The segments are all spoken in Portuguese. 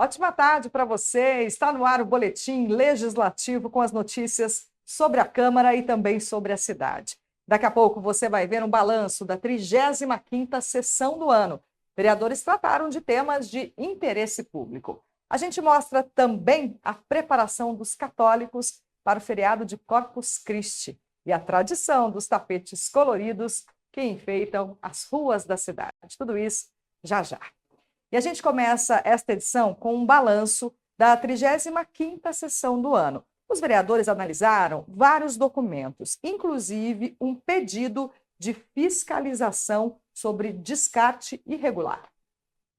Ótima tarde para você. Está no ar o Boletim Legislativo com as notícias sobre a Câmara e também sobre a cidade. Daqui a pouco você vai ver um balanço da 35ª sessão do ano. Vereadores trataram de temas de interesse público. A gente mostra também a preparação dos católicos para o feriado de Corpus Christi e a tradição dos tapetes coloridos que enfeitam as ruas da cidade. Tudo isso já já. E a gente começa esta edição com um balanço da 35ª sessão do ano. Os vereadores analisaram vários documentos, inclusive um pedido de fiscalização sobre descarte irregular.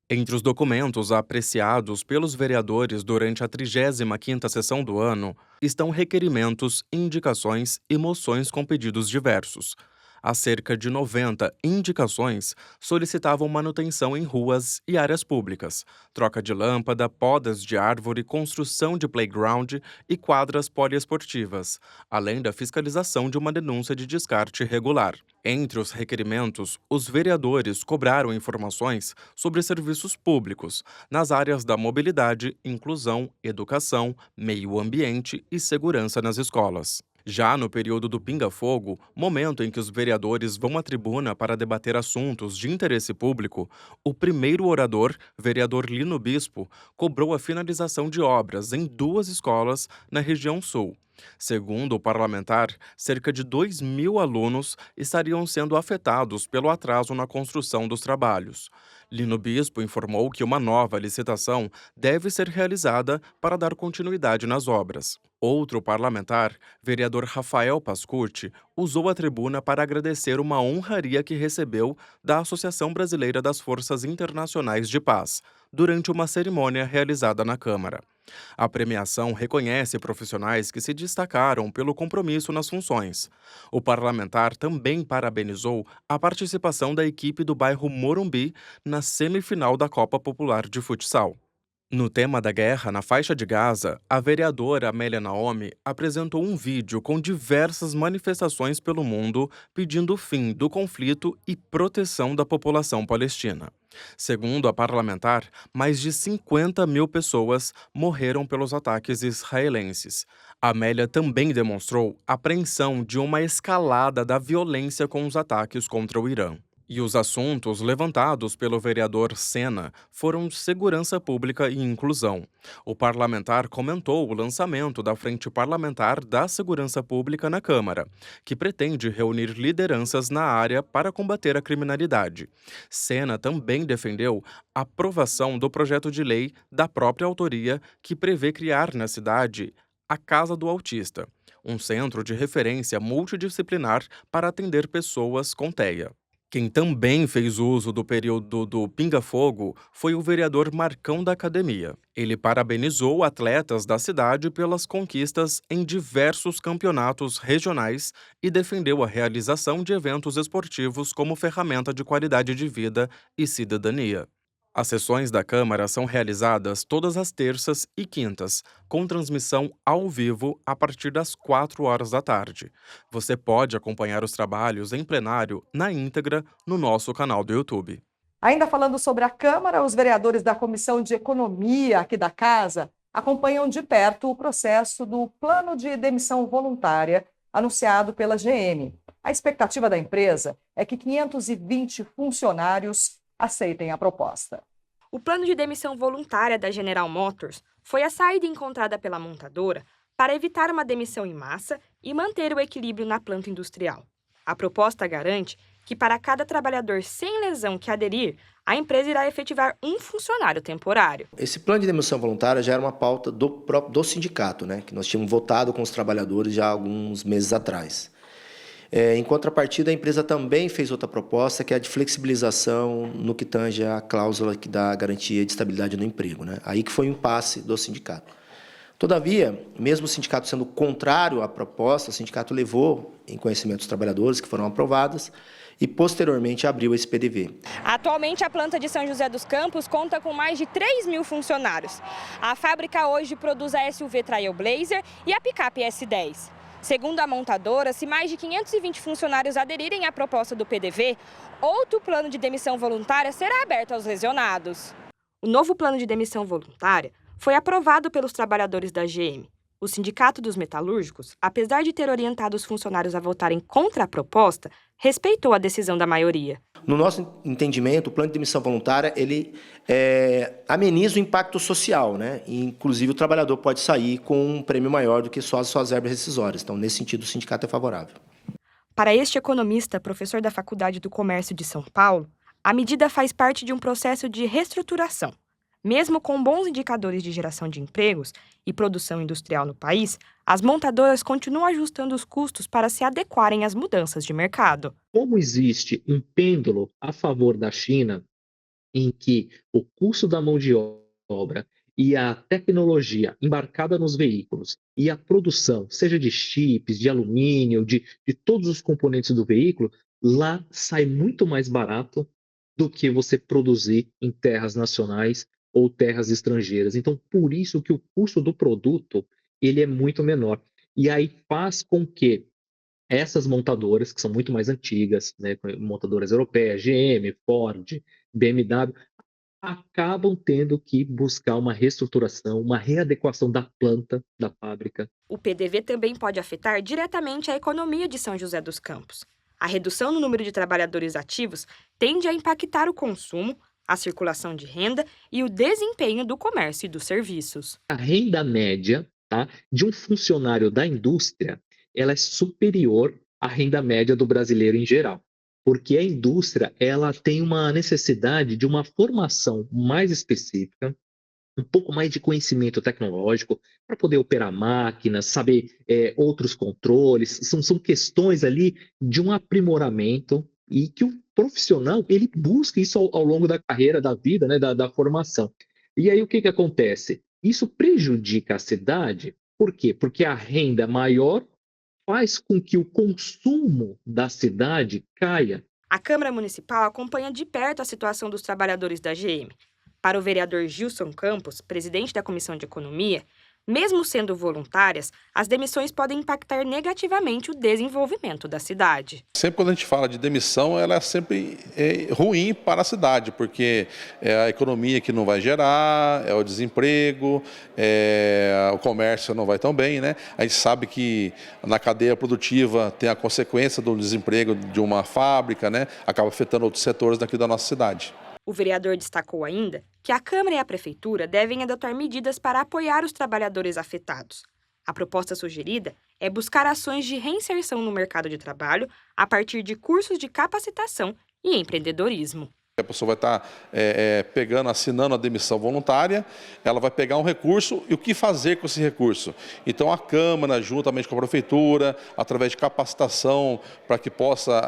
Entre os documentos apreciados pelos vereadores durante a 35ª sessão do ano estão requerimentos, indicações e moções com pedidos diversos. Há cerca de 90 indicações solicitavam manutenção em ruas e áreas públicas, troca de lâmpada, podas de árvore, construção de playground e quadras poliesportivas, além da fiscalização de uma denúncia de descarte irregular. Entre os requerimentos, os vereadores cobraram informações sobre serviços públicos nas áreas da mobilidade, inclusão, educação, meio ambiente e segurança nas escolas. Já no período do pinga-fogo, momento em que os vereadores vão à tribuna para debater assuntos de interesse público, o primeiro orador, vereador Lino Bispo, cobrou a finalização de obras em 2 escolas na região sul. Segundo o parlamentar, cerca de 2.000 alunos estariam sendo afetados pelo atraso na construção dos trabalhos. Lino Bispo informou que uma nova licitação deve ser realizada para dar continuidade nas obras. Outro parlamentar, vereador Rafael Pascucci, usou a tribuna para agradecer uma honraria que recebeu da Associação Brasileira das Forças Internacionais de Paz, durante uma cerimônia realizada na Câmara. A premiação reconhece profissionais que se destacaram pelo compromisso nas funções. O parlamentar também parabenizou a participação da equipe do bairro Morumbi na semifinal da Copa Popular de Futsal. No tema da guerra na faixa de Gaza, a vereadora Amélia Naomi apresentou um vídeo com diversas manifestações pelo mundo pedindo o fim do conflito e proteção da população palestina. Segundo a parlamentar, mais de 50.000 pessoas morreram pelos ataques israelenses. Amélia também demonstrou apreensão de uma escalada da violência com os ataques contra o Irã. E os assuntos levantados pelo vereador Sena foram segurança pública e inclusão. O parlamentar comentou o lançamento da Frente Parlamentar da Segurança Pública na Câmara, que pretende reunir lideranças na área para combater a criminalidade. Sena também defendeu a aprovação do projeto de lei da própria autoria que prevê criar na cidade a Casa do Autista, um centro de referência multidisciplinar para atender pessoas com TEA. Quem também fez uso do período do pinga-fogo foi o vereador Marcão da Academia. Ele parabenizou atletas da cidade pelas conquistas em diversos campeonatos regionais e defendeu a realização de eventos esportivos como ferramenta de qualidade de vida e cidadania. As sessões da Câmara são realizadas todas as terças e quintas, com transmissão ao vivo a partir das 4 horas da tarde. Você pode acompanhar os trabalhos em plenário na íntegra no nosso canal do YouTube. Ainda falando sobre a Câmara, os vereadores da Comissão de Economia aqui da Casa acompanham de perto o processo do plano de demissão voluntária anunciado pela GM. A expectativa da empresa é que 520 funcionários aceitem a proposta. O plano de demissão voluntária da General Motors foi a saída encontrada pela montadora para evitar uma demissão em massa e manter o equilíbrio na planta industrial. A proposta garante que para cada trabalhador sem lesão que aderir, a empresa irá efetivar um funcionário temporário. Esse plano de demissão voluntária já era uma pauta do sindicato, que nós tínhamos votado com os trabalhadores já há alguns meses atrás. Em contrapartida, a empresa também fez outra proposta, que é a de flexibilização no que tange a cláusula que dá garantia de estabilidade no emprego. Aí que foi um impasse do sindicato. Todavia, mesmo o sindicato sendo contrário à proposta, o sindicato levou em conhecimento dos trabalhadores que foram aprovadas e, posteriormente, abriu esse PDV. Atualmente, a planta de São José dos Campos conta com mais de 3.000 funcionários. A fábrica hoje produz a SUV Trailblazer e a picape S10. Segundo a montadora, se mais de 520 funcionários aderirem à proposta do PDV, outro plano de demissão voluntária será aberto aos lesionados. O novo plano de demissão voluntária foi aprovado pelos trabalhadores da GM. O Sindicato dos Metalúrgicos, apesar de ter orientado os funcionários a votarem contra a proposta, respeitou a decisão da maioria. No nosso entendimento, o plano de demissão voluntária, ele ameniza o impacto social, né? E, inclusive, o trabalhador pode sair com um prêmio maior do que só as suas verbas rescisórias. Então, nesse sentido, o sindicato é favorável. Para este economista, professor da Faculdade do Comércio de São Paulo, a medida faz parte de um processo de reestruturação. Mesmo com bons indicadores de geração de empregos e produção industrial no país, as montadoras continuam ajustando os custos para se adequarem às mudanças de mercado. Como existe um pêndulo a favor da China, em que o custo da mão de obra e a tecnologia embarcada nos veículos e a produção, seja de chips, de alumínio, de todos os componentes do veículo, lá sai muito mais barato do que você produzir em terras nacionais ou terras estrangeiras. Então, por isso que o custo do produto ele é muito menor. E aí faz com que essas montadoras, que são muito mais antigas, né, montadoras europeias, GM, Ford, BMW, acabam tendo que buscar uma reestruturação, uma readequação da planta, da fábrica. O PDV também pode afetar diretamente a economia de São José dos Campos. A redução no número de trabalhadores ativos tende a impactar o consumo, a circulação de renda e o desempenho do comércio e dos serviços. A renda média, tá, de um funcionário da indústria, ela é superior à renda média do brasileiro em geral, porque a indústria ela tem uma necessidade de uma formação mais específica, um pouco mais de conhecimento tecnológico para poder operar máquinas, saber outros controles. São questões ali de um aprimoramento e que o profissional ele busca isso ao longo da carreira, da vida, né, da formação. E aí o que acontece? Isso prejudica a cidade, por quê? Porque a renda maior faz com que o consumo da cidade caia. A Câmara Municipal acompanha de perto a situação dos trabalhadores da GM. Para o vereador Gilson Campos, presidente da Comissão de Economia, mesmo sendo voluntárias, as demissões podem impactar negativamente o desenvolvimento da cidade. Sempre quando a gente fala de demissão, ela é sempre ruim para a cidade, porque é a economia que não vai gerar, é o desemprego, o comércio não vai tão bem, né? A gente sabe que na cadeia produtiva tem a consequência do desemprego de uma fábrica, né? Acaba afetando outros setores daqui da nossa cidade. O vereador destacou ainda que a Câmara e a Prefeitura devem adotar medidas para apoiar os trabalhadores afetados. A proposta sugerida é buscar ações de reinserção no mercado de trabalho a partir de cursos de capacitação e empreendedorismo. A pessoa vai estar assinando a demissão voluntária, ela vai pegar um recurso e o que fazer com esse recurso? Então a Câmara, juntamente com a Prefeitura, através de capacitação, para que possa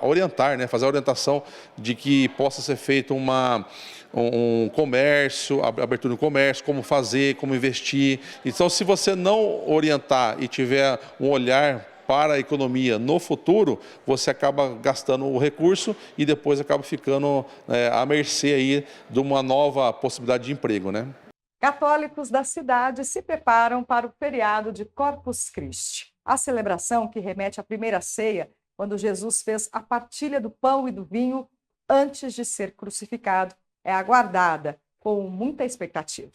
orientar, né, fazer a orientação de que possa ser feito um comércio, abertura do comércio, como fazer, como investir. Então, se você não orientar e tiver um olhar para a economia no futuro, você acaba gastando o recurso e depois acaba ficando à mercê aí de uma nova possibilidade de emprego, né? Católicos da cidade se preparam para o feriado de Corpus Christi, a celebração que remete à primeira ceia, quando Jesus fez a partilha do pão e do vinho antes de ser crucificado. É aguardada com muita expectativa.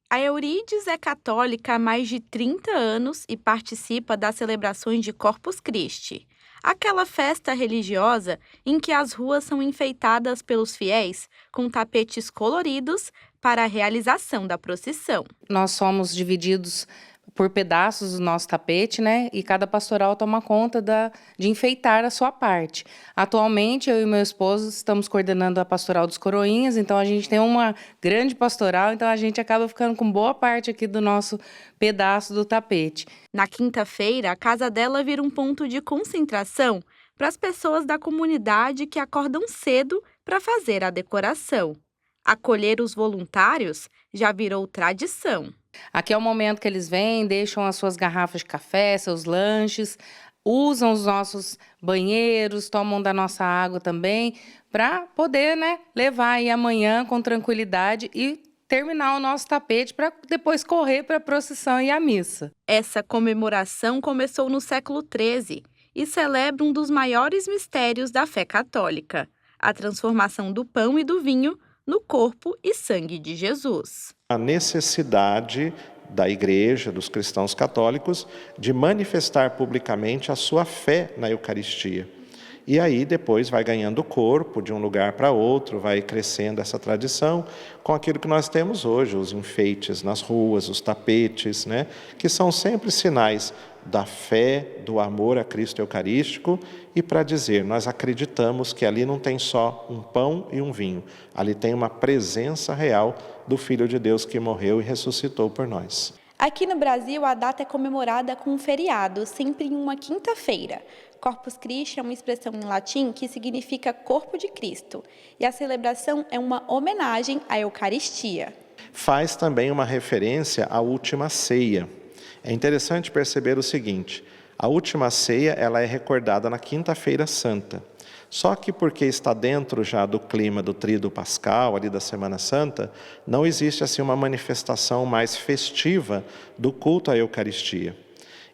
A Eurides é católica há mais de 30 anos e participa das celebrações de Corpus Christi, aquela festa religiosa em que as ruas são enfeitadas pelos fiéis com tapetes coloridos para a realização da procissão. Nós somos divididos por pedaços do nosso tapete, né? E cada pastoral toma conta de enfeitar a sua parte. Atualmente, eu e meu esposo estamos coordenando a pastoral dos Coroinhas, então a gente tem uma grande pastoral, então a gente acaba ficando com boa parte aqui do nosso pedaço do tapete. Na quinta-feira, a casa dela vira um ponto de concentração para as pessoas da comunidade que acordam cedo para fazer a decoração. Acolher os voluntários já virou tradição. Aqui é o momento que eles vêm, deixam as suas garrafas de café, seus lanches, usam os nossos banheiros, tomam da nossa água também, para poder, né, levar aí amanhã com tranquilidade e terminar o nosso tapete para depois correr para a procissão e a missa. Essa comemoração começou no século XIII e celebra um dos maiores mistérios da fé católica, a transformação do pão e do vinho no corpo e sangue de Jesus. A necessidade da Igreja, dos cristãos católicos, de manifestar publicamente a sua fé na Eucaristia. E aí depois vai ganhando corpo de um lugar para outro, vai crescendo essa tradição com aquilo que nós temos hoje, os enfeites nas ruas, os tapetes, né, que são sempre sinais da fé, do amor a Cristo Eucarístico e para dizer, nós acreditamos que ali não tem só um pão e um vinho, ali tem uma presença real do Filho de Deus que morreu e ressuscitou por nós. Aqui no Brasil, a data é comemorada com um feriado, sempre em uma quinta-feira. Corpus Christi é uma expressão em latim que significa corpo de Cristo, e a celebração é uma homenagem à Eucaristia. Faz também uma referência à última ceia. É interessante perceber o seguinte, a última ceia ela é recordada na Quinta-feira Santa. Só que porque está dentro já do clima do Tríduo Pascal, ali da Semana Santa, não existe assim uma manifestação mais festiva do culto à Eucaristia.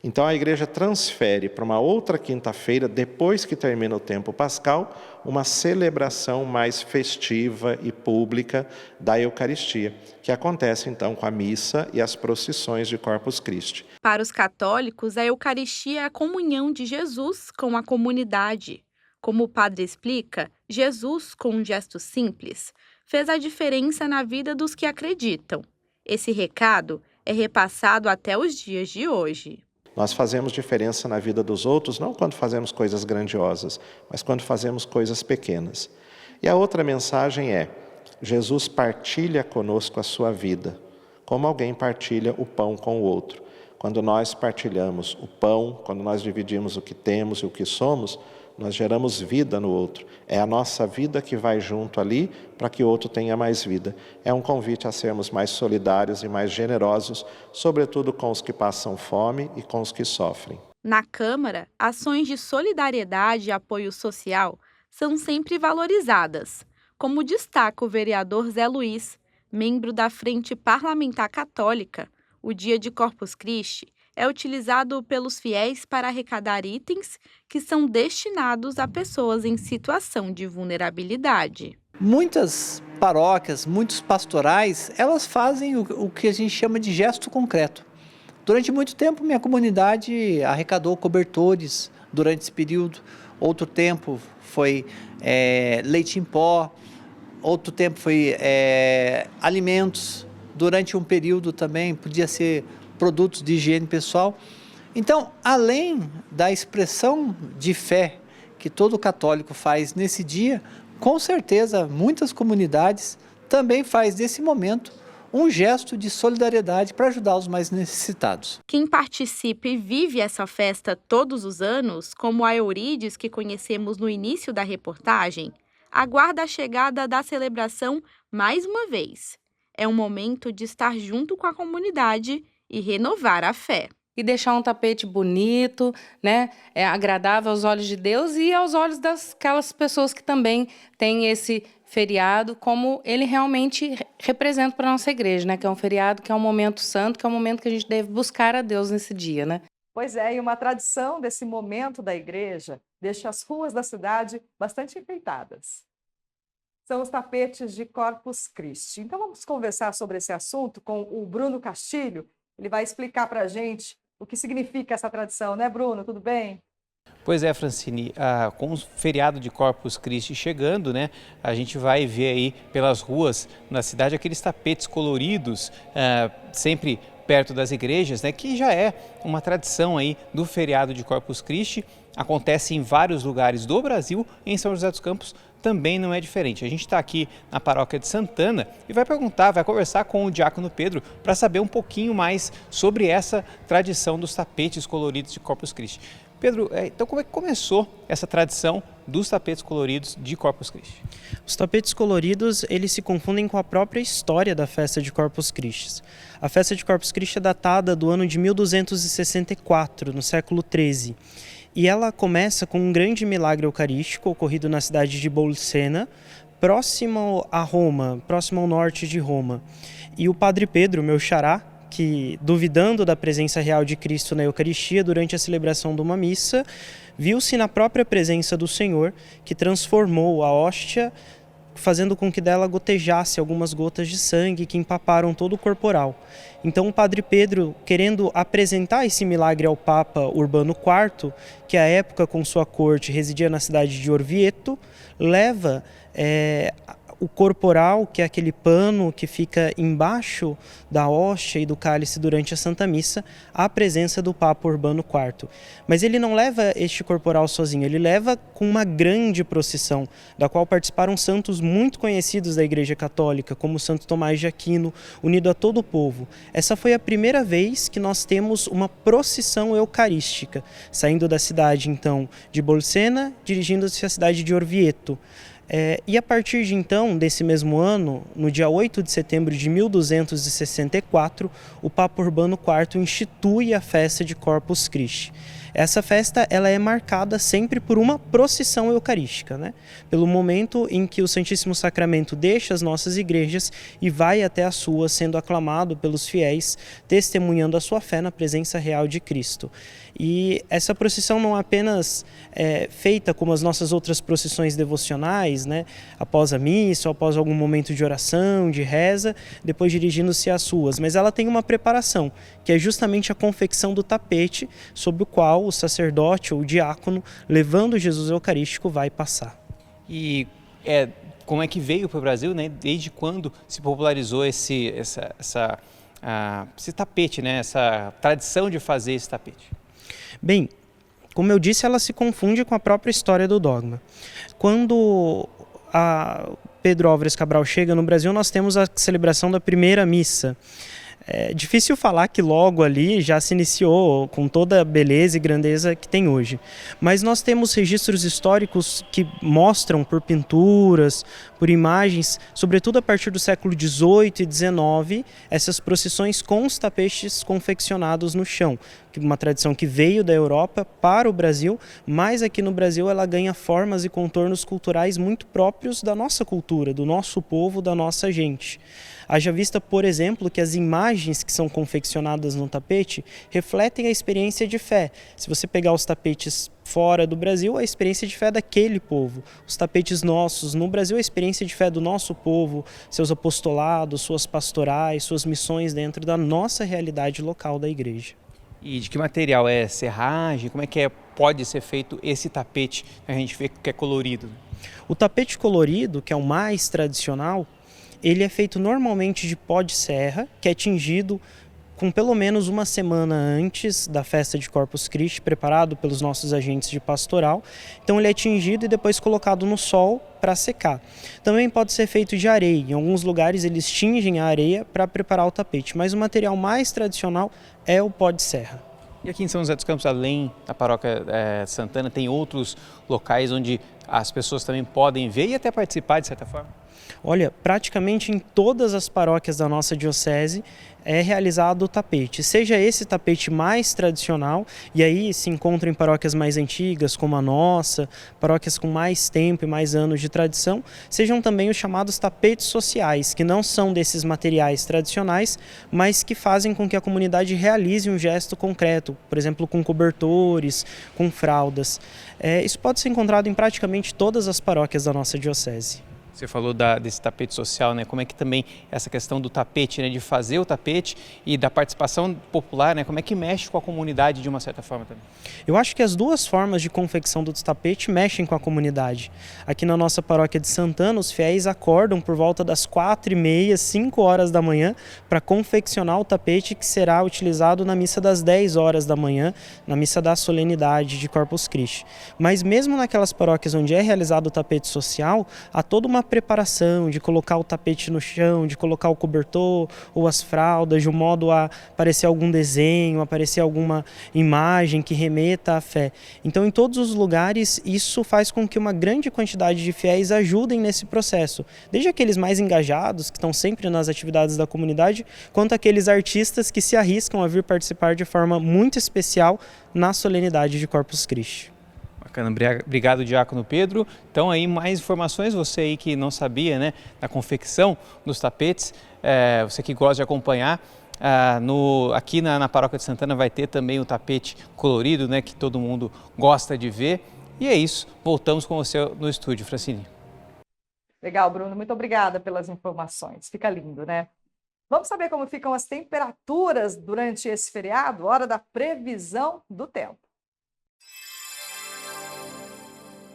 Então a Igreja transfere para uma outra quinta-feira, depois que termina o tempo pascal, uma celebração mais festiva e pública da Eucaristia, que acontece então com a missa e as procissões de Corpus Christi. Para os católicos, a Eucaristia é a comunhão de Jesus com a comunidade. Como o padre explica, Jesus, com um gesto simples, fez a diferença na vida dos que acreditam. Esse recado é repassado até os dias de hoje. Nós fazemos diferença na vida dos outros, não quando fazemos coisas grandiosas, mas quando fazemos coisas pequenas. E a outra mensagem é, Jesus partilha conosco a sua vida, como alguém partilha o pão com o outro. Quando nós partilhamos o pão, quando nós dividimos o que temos e o que somos, nós geramos vida no outro. É a nossa vida que vai junto ali para que o outro tenha mais vida. É um convite a sermos mais solidários e mais generosos, sobretudo com os que passam fome e com os que sofrem. Na Câmara, ações de solidariedade e apoio social são sempre valorizadas, como destaca o vereador Zé Luiz, membro da Frente Parlamentar Católica. O dia de Corpus Christi é utilizado pelos fiéis para arrecadar itens que são destinados a pessoas em situação de vulnerabilidade. Muitas paróquias, muitos pastorais, elas fazem o que a gente chama de gesto concreto. Durante muito tempo, minha comunidade arrecadou cobertores durante esse período. Outro tempo foi leite em pó, outro tempo foi alimentos. Durante um período também podia ser produtos de higiene pessoal. Então, além da expressão de fé que todo católico faz nesse dia, com certeza muitas comunidades também faz desse momento um gesto de solidariedade para ajudar os mais necessitados. Quem participa e vive essa festa todos os anos, como a Eurides que conhecemos no início da reportagem, aguarda a chegada da celebração mais uma vez. É um momento de estar junto com a comunidade e renovar a fé. E deixar um tapete bonito, né? Agradável aos olhos de Deus e aos olhos daquelas pessoas que também têm esse feriado, como ele realmente representa para a nossa igreja, né? Que é um feriado, que é um momento santo, que é um momento que a gente deve buscar a Deus nesse dia, né? Pois é, e uma tradição desse momento da igreja deixa as ruas da cidade bastante enfeitadas. São os tapetes de Corpus Christi. Então vamos conversar sobre esse assunto com o Bruno Castilho. Ele vai explicar para a gente o que significa essa tradição, né, Bruno? Tudo bem? Pois é, Francine, com o feriado de Corpus Christi chegando, né, a gente vai ver aí pelas ruas na cidade aqueles tapetes coloridos, sempre perto das igrejas, né, que já é uma tradição aí do feriado de Corpus Christi. Acontece em vários lugares do Brasil, em São José dos Campos também não é diferente. A gente está aqui na paróquia de Santana e vai conversar com o diácono Pedro para saber um pouquinho mais sobre essa tradição dos tapetes coloridos de Corpus Christi. Pedro, então como é que começou essa tradição dos tapetes coloridos de Corpus Christi? Os tapetes coloridos, eles se confundem com a própria história da festa de Corpus Christi. A festa de Corpus Christi é datada do ano de 1264, no século XIII. E ela começa com um grande milagre eucarístico ocorrido na cidade de Bolsena, próximo a Roma, próximo ao norte de Roma. E o padre Pedro, meu xará, que, duvidando da presença real de Cristo na Eucaristia durante a celebração de uma missa, viu-se na própria presença do Senhor, que transformou a hóstia fazendo com que dela gotejasse algumas gotas de sangue que empaparam todo o corporal. Então o Padre Pedro, querendo apresentar esse milagre ao Papa Urbano IV, que à época com sua corte residia na cidade de Orvieto, leva o corporal, que é aquele pano que fica embaixo da hóstia e do cálice durante a Santa Missa, à presença do Papa Urbano IV. Mas ele não leva este corporal sozinho, ele leva com uma grande procissão, da qual participaram santos muito conhecidos da Igreja Católica, como Santo Tomás de Aquino, unido a todo o povo. Essa foi a primeira vez que nós temos uma procissão eucarística, saindo da cidade, então, de Bolsena, dirigindo-se à cidade de Orvieto. E a partir de então, desse mesmo ano, no dia 8 de setembro de 1264, o Papa Urbano IV institui a festa de Corpus Christi. Essa festa ela é marcada sempre por uma procissão eucarística, né? Pelo momento em que o Santíssimo Sacramento deixa as nossas igrejas e vai até a sua, sendo aclamado pelos fiéis, testemunhando a sua fé na presença real de Cristo. E essa procissão não é apenas feita como as nossas outras procissões devocionais, né? Após a missa, após algum momento de oração, de reza, depois dirigindo-se às ruas, mas ela tem uma preparação, que é justamente a confecção do tapete sobre o qual o sacerdote ou o diácono, levando Jesus Eucarístico, vai passar. E como é que veio para o Brasil, né? Desde quando se popularizou esse tapete, né? Essa tradição de fazer esse tapete? Bem, como eu disse, ela se confunde com a própria história do dogma. Quando Pedro Álvares Cabral chega no Brasil, nós temos a celebração da primeira missa. É difícil falar que logo ali já se iniciou com toda a beleza e grandeza que tem hoje. Mas nós temos registros históricos que mostram por pinturas, por imagens, sobretudo a partir do século XVIII e XIX, essas procissões com os tapetes confeccionados no chão. Uma tradição que veio da Europa para o Brasil, mas aqui no Brasil ela ganha formas e contornos culturais muito próprios da nossa cultura, do nosso povo, da nossa gente. Haja vista, por exemplo, que as imagens que são confeccionadas no tapete refletem a experiência de fé. Se você pegar os tapetes fora do Brasil, a experiência de fé daquele povo. Os tapetes nossos, no Brasil, a experiência de fé do nosso povo, seus apostolados, suas pastorais, suas missões dentro da nossa realidade local da igreja. E de que material é? Serragem? Como é que pode ser feito esse tapete que a gente vê que é colorido? O tapete colorido, que é o mais tradicional, ele é feito normalmente de pó de serra, que é tingido com pelo menos uma semana antes da festa de Corpus Christi, preparado pelos nossos agentes de pastoral. Então ele é tingido e depois colocado no sol para secar. Também pode ser feito de areia. Em alguns lugares eles tingem a areia para preparar o tapete, mas o material mais tradicional é o pó de serra. E aqui em São José dos Campos, além da paróquia Santana, tem outros locais onde as pessoas também podem ver e até participar de certa forma? Olha, praticamente em todas as paróquias da nossa diocese é realizado o tapete, seja esse tapete mais tradicional, e aí se encontra em paróquias mais antigas, como a nossa, paróquias com mais tempo e mais anos de tradição, sejam também os chamados tapetes sociais, que não são desses materiais tradicionais, mas que fazem com que a comunidade realize um gesto concreto, por exemplo, com cobertores, com fraldas. Isso pode ser encontrado em praticamente todas as paróquias da nossa diocese. Você falou desse tapete social, né? Como é que também essa questão do tapete, né? De fazer o tapete e da participação popular, né? Como é que mexe com a comunidade de uma certa forma também? Eu acho que as duas formas de confecção do tapete mexem com a comunidade. Aqui na nossa paróquia de Santana, os fiéis acordam por volta das 4h30, 5 horas da manhã, para confeccionar o tapete que será utilizado na missa das 10 horas da manhã, na missa da solenidade de Corpus Christi. Mas mesmo naquelas paróquias onde é realizado o tapete social, há toda uma preparação de colocar o tapete no chão, de colocar o cobertor ou as fraldas, de um modo a aparecer algum desenho, aparecer alguma imagem que remeta à fé. Então, em todos os lugares, isso faz com que uma grande quantidade de fiéis ajudem nesse processo, desde aqueles mais engajados, que estão sempre nas atividades da comunidade, quanto aqueles artistas que se arriscam a vir participar de forma muito especial na solenidade de Corpus Christi. Bacana, obrigado, Diácono Pedro. Então aí mais informações, você aí que não sabia, né, da confecção dos tapetes, você que gosta de acompanhar, aqui na Paróquia de Santana vai ter também o tapete colorido, né, que todo mundo gosta de ver. E é isso, voltamos com você no estúdio, Francine. Legal, Bruno. Muito obrigada pelas informações. Fica lindo, né? Vamos saber como ficam as temperaturas durante esse feriado? Hora da previsão do tempo.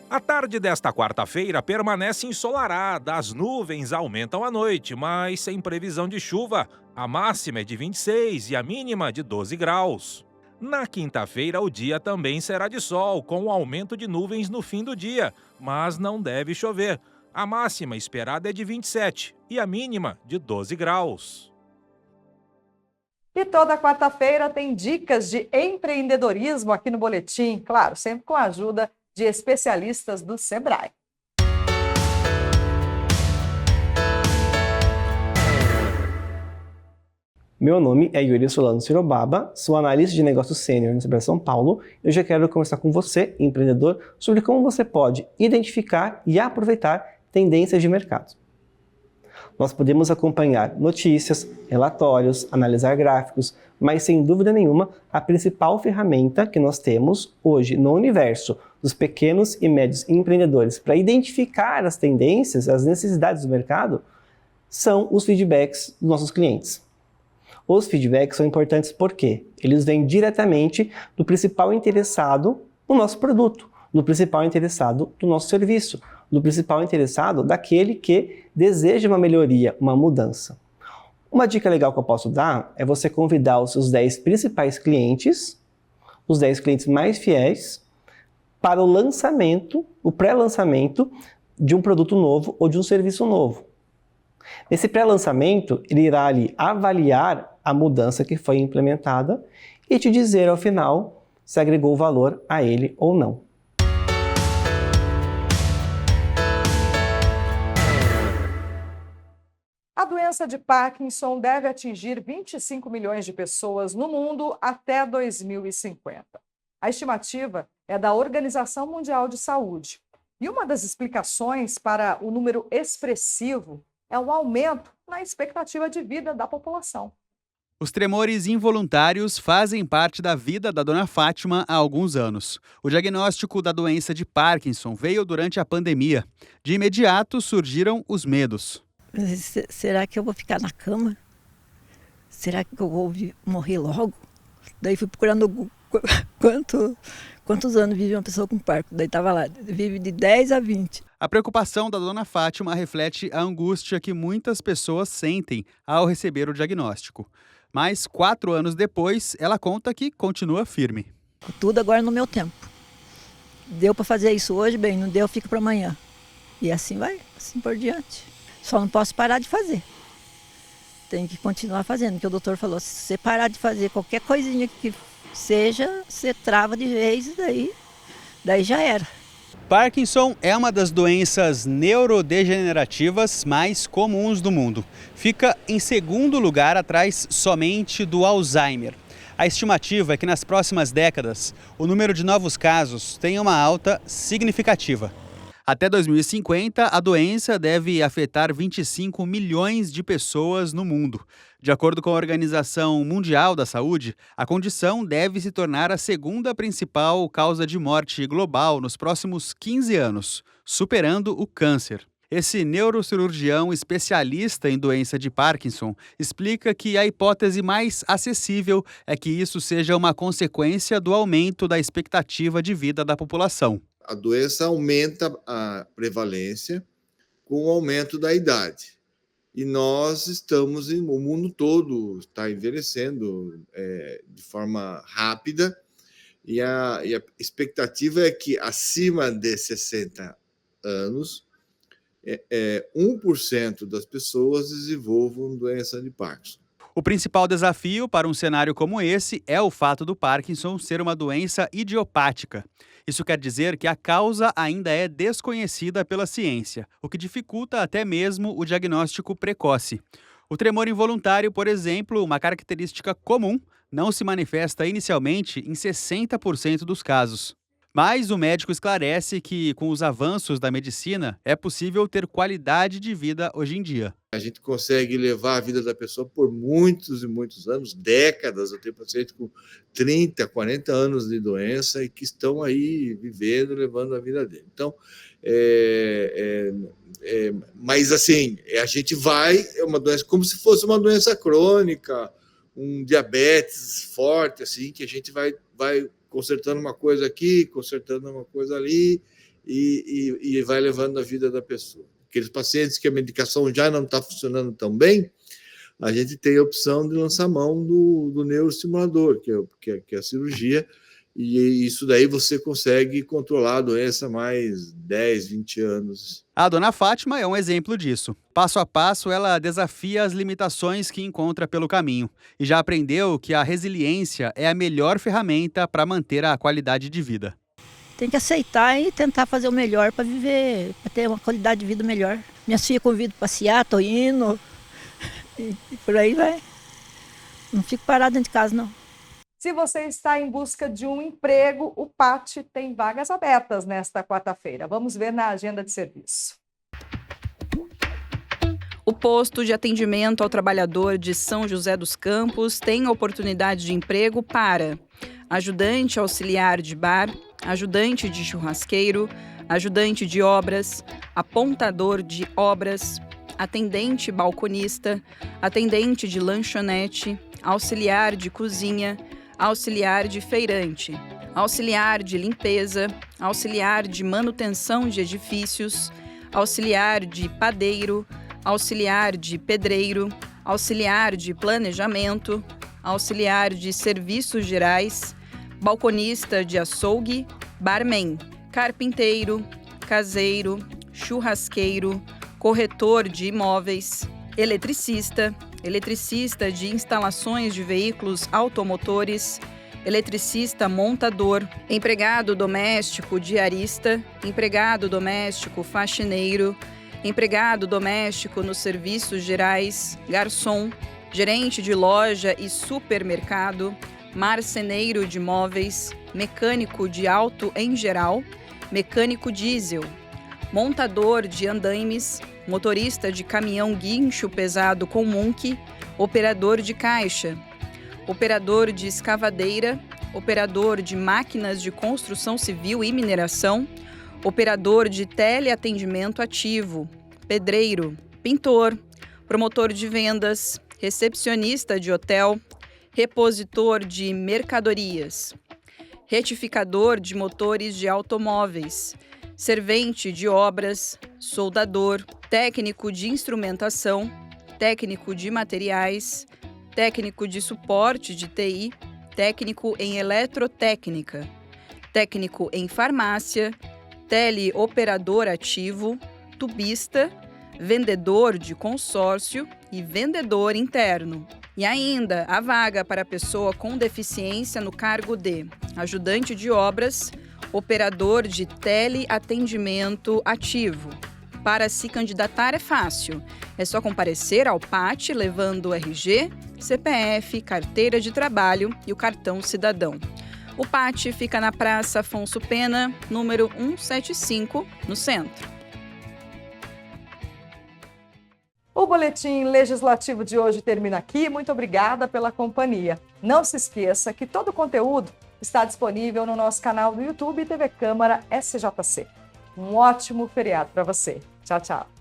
A tarde desta quarta-feira permanece ensolarada, as nuvens aumentam à noite, mas sem previsão de chuva. A máxima é de 26 e a mínima de 12 graus. Na quinta-feira, o dia também será de sol, com o aumento de nuvens no fim do dia, mas não deve chover. A máxima esperada é de 27 e a mínima de 12 graus. E toda quarta-feira tem dicas de empreendedorismo aqui no Boletim, claro, sempre com a ajuda de especialistas do Sebrae. Meu nome é Yuri Solano Sirobaba, sou analista de negócios sênior no Sebrae São Paulo e hoje eu quero conversar com você, empreendedor, sobre como você pode identificar e aproveitar tendências de mercado. Nós podemos acompanhar notícias, relatórios, analisar gráficos, mas sem dúvida nenhuma, a principal ferramenta que nós temos hoje no universo dos pequenos e médios empreendedores para identificar as tendências, as necessidades do mercado, são os feedbacks dos nossos clientes. Os feedbacks são importantes porque eles vêm diretamente do principal interessado no nosso produto, do principal interessado do nosso serviço, do principal interessado daquele que deseja uma melhoria, uma mudança. Uma dica legal que eu posso dar é você convidar os seus 10 principais clientes, os 10 clientes mais fiéis, para o lançamento, o pré-lançamento de um produto novo ou de um serviço novo. Nesse pré-lançamento, ele irá ali avaliar a mudança que foi implementada e te dizer ao final se agregou valor a ele ou não. A doença de Parkinson deve atingir 25 milhões de pessoas no mundo até 2050. A estimativa é da Organização Mundial de Saúde. E uma das explicações para o número expressivo é o aumento na expectativa de vida da população. Os tremores involuntários fazem parte da vida da dona Fátima há alguns anos. O diagnóstico da doença de Parkinson veio durante a pandemia. De imediato surgiram os medos. Será que eu vou ficar na cama? Será que eu vou morrer logo? Daí fui procurar no Google quantos anos vive uma pessoa com Parkinson. Daí estava lá, vive de 10 a 20. A preocupação da dona Fátima reflete a angústia que muitas pessoas sentem ao receber o diagnóstico. Mas 4 anos depois, ela conta que continua firme. Tudo agora no meu tempo. Deu para fazer isso hoje, bem, não deu, fica para amanhã. E assim vai, assim por diante. Só não posso parar de fazer. Tem que continuar fazendo, porque o doutor falou, se você parar de fazer qualquer coisinha que seja, você trava de vez e daí já era. Parkinson é uma das doenças neurodegenerativas mais comuns do mundo. Fica em segundo lugar atrás somente do Alzheimer. A estimativa é que nas próximas décadas o número de novos casos tenha uma alta significativa. Até 2050, a doença deve afetar 25 milhões de pessoas no mundo. De acordo com a Organização Mundial da Saúde, a condição deve se tornar a segunda principal causa de morte global nos próximos 15 anos, superando o câncer. Esse neurocirurgião especialista em doença de Parkinson explica que a hipótese mais acessível é que isso seja uma consequência do aumento da expectativa de vida da população. A doença aumenta a prevalência com o aumento da idade. E nós estamos, o mundo todo está envelhecendo de forma rápida e a expectativa é que acima de 60 anos, 1% das pessoas desenvolvam doença de Parkinson. O principal desafio para um cenário como esse é o fato do Parkinson ser uma doença idiopática. Isso quer dizer que a causa ainda é desconhecida pela ciência, o que dificulta até mesmo o diagnóstico precoce. O tremor involuntário, por exemplo, uma característica comum, não se manifesta inicialmente em 60% dos casos. Mas o médico esclarece que, com os avanços da medicina, é possível ter qualidade de vida hoje em dia. A gente consegue levar a vida da pessoa por muitos e muitos anos, décadas. Eu tenho pacientes com 30, 40 anos de doença e que estão aí vivendo, levando a vida dele. Então, mas assim, a gente é uma doença como se fosse uma doença crônica, um diabetes forte, assim, que a gente vai consertando uma coisa aqui, consertando uma coisa ali e vai levando a vida da pessoa. Aqueles pacientes que a medicação já não está funcionando tão bem, a gente tem a opção de lançar mão do neuroestimulador, que é a cirurgia, e isso daí você consegue controlar a doença mais 10, 20 anos. A dona Fátima é um exemplo disso. Passo a passo, ela desafia as limitações que encontra pelo caminho e já aprendeu que a resiliência é a melhor ferramenta para manter a qualidade de vida. Tem que aceitar e tentar fazer o melhor para viver, para ter uma qualidade de vida melhor. Minhas filhas convido para passear, tô indo e por aí vai. Não fico parado dentro de casa, não. Se você está em busca de um emprego, o PAT tem vagas abertas nesta quarta-feira. Vamos ver na agenda de serviço. O posto de atendimento ao trabalhador de São José dos Campos tem oportunidade de emprego para ajudante auxiliar de bar, ajudante de churrasqueiro, ajudante de obras, apontador de obras, atendente balconista, atendente de lanchonete, auxiliar de cozinha, auxiliar de feirante, auxiliar de limpeza, auxiliar de manutenção de edifícios, auxiliar de padeiro, auxiliar de pedreiro, auxiliar de planejamento, auxiliar de serviços gerais, balconista de açougue, barman, carpinteiro, caseiro, churrasqueiro, corretor de imóveis, eletricista, eletricista de instalações de veículos automotores, eletricista montador, empregado doméstico diarista, empregado doméstico faxineiro, empregado doméstico nos serviços gerais, garçom, gerente de loja e supermercado, marceneiro de móveis, mecânico de auto em geral, mecânico diesel, montador de andaimes, motorista de caminhão guincho pesado com munque, operador de caixa, operador de escavadeira, operador de máquinas de construção civil e mineração, operador de teleatendimento ativo, pedreiro, pintor, promotor de vendas, recepcionista de hotel, repositor de mercadorias, retificador de motores de automóveis, servente de obras, soldador, técnico de instrumentação, técnico de materiais, técnico de suporte de TI, técnico em eletrotécnica, técnico em farmácia, teleoperador ativo, tubista, vendedor de consórcio e vendedor interno. E ainda a vaga para pessoa com deficiência no cargo de ajudante de obras, operador de teleatendimento ativo. Para se candidatar é fácil. É só comparecer ao PAT levando o RG, CPF, carteira de trabalho e o cartão cidadão. O PAT fica na Praça Afonso Pena, número 175, no centro. O Boletim Legislativo de hoje termina aqui. Muito obrigada pela companhia. Não se esqueça que todo o conteúdo está disponível no nosso canal do YouTube TV Câmara SJC. Um ótimo feriado para você. Tchau, tchau.